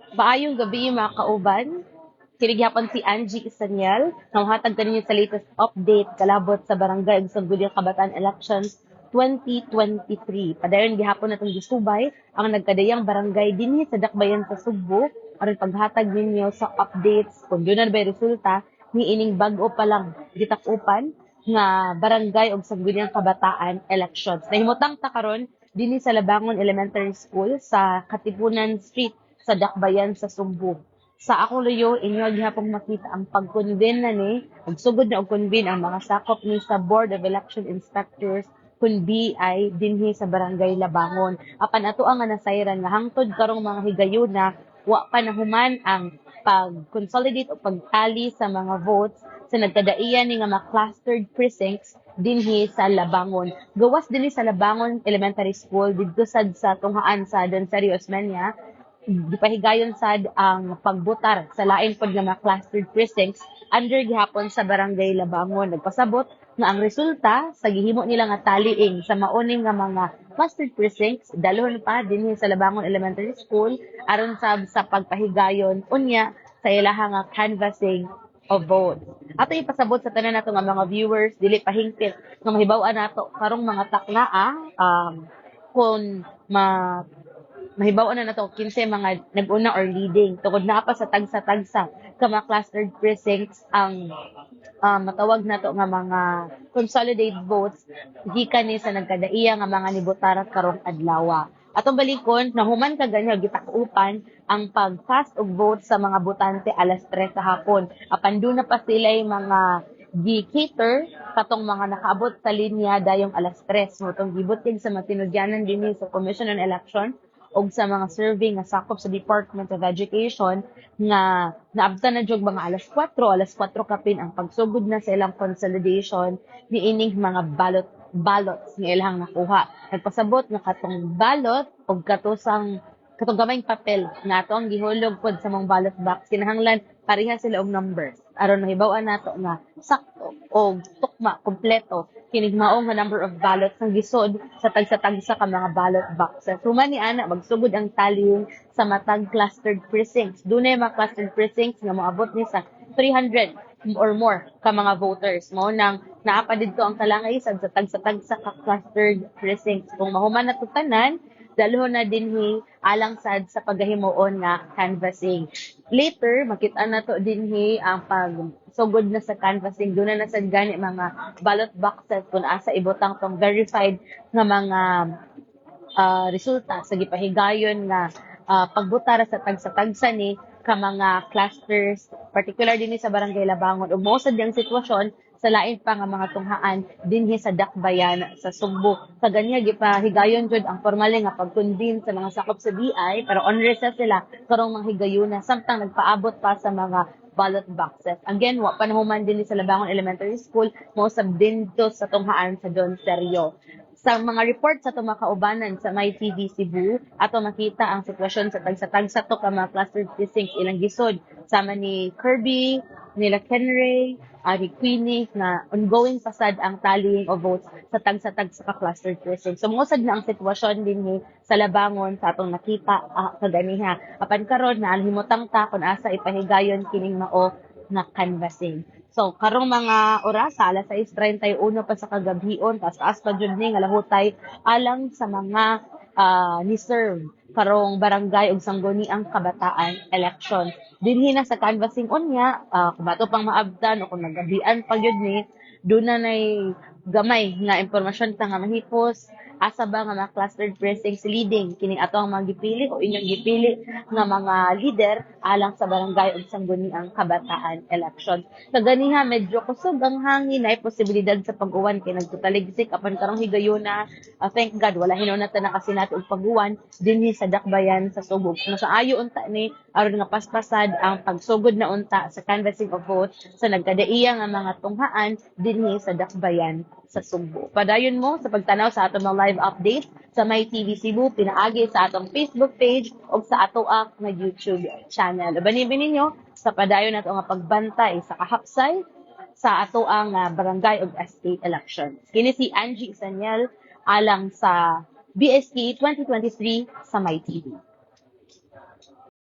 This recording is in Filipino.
Maayong gabi mga kauban. Kinighapon si Angie Isaniel. Nanghatag kaninyo sa latest update kalabot sa Barangay ug Sangguniang Kabataan Elections 2023. Padayon gihapon natong gisubay ang nagkadayang barangay dinhi sa Dakbayan sa Sugbo aron paghatag ninyo sa updates kung doon na ba resulta ni ining bag-o pa lang gitakupan nga barangay ug Sangguniang Kabataan Elections. Nahimutang ta karon dinhi sa Labangon Elementary School sa Katipunan Street sa Dakbayan sa Sugbo. Sa akong luyo, inyo gihapong makita ang pag-convene na ni, magsugod na og convene ang mga sakop ni sa Board of Election Inspectors kun BI dinhi sa Barangay Labangon. Apan ato ang nga nasayran nga hangtod karong mga higayuna, wa pa nahuman ang pag-consolidate o pagtali sa mga votes sa nagkadaiyan ni nga mga clustered precincts dinhi sa Labangon. Gawas dinhi sa Labangon Elementary School didto sad sa tunghaan sa Don Sergio Osmeña, gipahigayon sad ang pagbutar sa lain pod nga mga clustered precincts under gihapon sa Barangay Labangon. Nagpasabot nga ang resulta sa gihimo nila nga taliing sa mauning nga mga clustered precincts dalhon pa dinhi sa Labangon Elementary School aron sa pagpahigayon unya sa ilaha nga canvassing of votes. Ato ipasabot sa tanan nato nga mga viewers dili pahingpit nga mahibaw-an nato karong mga taknaa kung mahibaw na nato kinsa mga nag-una or leading tungod na pa sa tagsa-tagsa ka mga clustered precincts ang matawag nato nga mga consolidated votes gikan ni sa nagkadaiya nga mga nibotara karong adlaw. Atong balikon nahuman kaganya gitakupan ang pag-cast og vote sa mga botante alas 3 sa hapon. Apan doon na pa sila mga gi-cater katong mga nakaabot sa linya dayong alas 3 mo tong gibutig sa matinudyanan dinhi sa Commission on Election o sa mga survey nga sakop sa Department of Education nga naabtan na jud mga alas 4 kapin ang pagsugod na sa ilang consolidation ni ining mga ballots nga ilang nakuha. Nagpasabot nga katong ballot o katong gamayng papel nga ato ang gihulog pod sa mga ballot box kinahanglan pareha sila og numbers aron mahibaw-an nato nga sakto o tukma kompleto kining maong nga number of ballots ang gisod sa tagsa-tagsa ka mga ballot boxes. Human ni ana magsugod ang tallying sa matag clustered precincts. Dunay mga clustered precincts nga moabot ni sa 300 or more ka mga voters. Mao nang naa pa didto ang kalangay sa tagsa-tagsa ka clustered precincts. Kung mahuman na tanan, dalhon na dinhi alang sad sa paghimuon nga canvassing. Later, makita na to dinhi ang pagsugod na sa canvassing. Doon na sad gani mga ballot boxes kung asa ibutang tong verified nga mga resulta sa gipahigayon nga pagbutar sa tagsa-tagsa ni ka mga clusters, particular dinhi sa Barangay Labangon. Ug mao sad ang sitwasyon sa lain pa nga mga tunghaan dinhi sa Dakbayan sa Sugbo. Sa ganya gipahigayon jud ang formal nga pag-convene sa mga sakop sa BI pero on recess sila karong mga higayuna samtang nagpaabot pa sa mga ballot boxes. Again, wa pa nahuman dinhi sa Labangon Elementary School mo sa dinto sa tunghaan sa Don Sergio. Sa mga report sa mga kaubanan sa My TV Cebu, ato makita ang sitwasyon sa tagsa-tagsa to ka mga clustered precincts ilang gisod sama ni Kirby, nila Kenray, ni Queenie na ongoing pasad ang tallying of votes sa tagsa-tagsa ka clustered precincts. So musad na ang sitwasyon din sa Labangon sa atong nakita kaganiha. Apan karon na himutang ta kun asa ipahigayon kining mao nga canvassing. So, karong mga oras, sa alas 6:31 pa sa kagabhion, taas pa dyan ni nga lahutay alang sa mga ni-serve karong barangay ug sangguniang kabataan election. Dinhi na sa canvassing unya, kung bato pang maabdan o kung nagabian pa yun ni, doon na nay gamay nga impormasyon ta nga mahipos, asa ba nga mga clustered precincts leading kining ato ang mga gipili o inyong gipili nga mga leader alang sa barangay ug sangguniang kabataan election. Sa ganiha medyo kusog ang hangin ay posibilidad sa pag-uwan kay nagtutaligsik apan karong higayuna, thank God wala hinunatan na kasi nato og pag-uwan dinhi sa Dakbayan sa Sugbo. Kung sa ayo unta ni aron nga paspasad ang pagsugod na unta sa canvassing of votes sa nagkadaiya nga mga tunghaan dinhi sa Dakbayan sa Sugbo. Padayon mo sa pagtanaw sa atong mga live update sa My TV Cebu, pinaagi sa atong Facebook page o sa ato nga YouTube channel. Ubanibin ninyo sa padayon nato nga pagbantay sa kahapsay sa ato ang barangay ug estate elections. Kini si Angie Isaniel alang sa BSK 2023 sa My TV.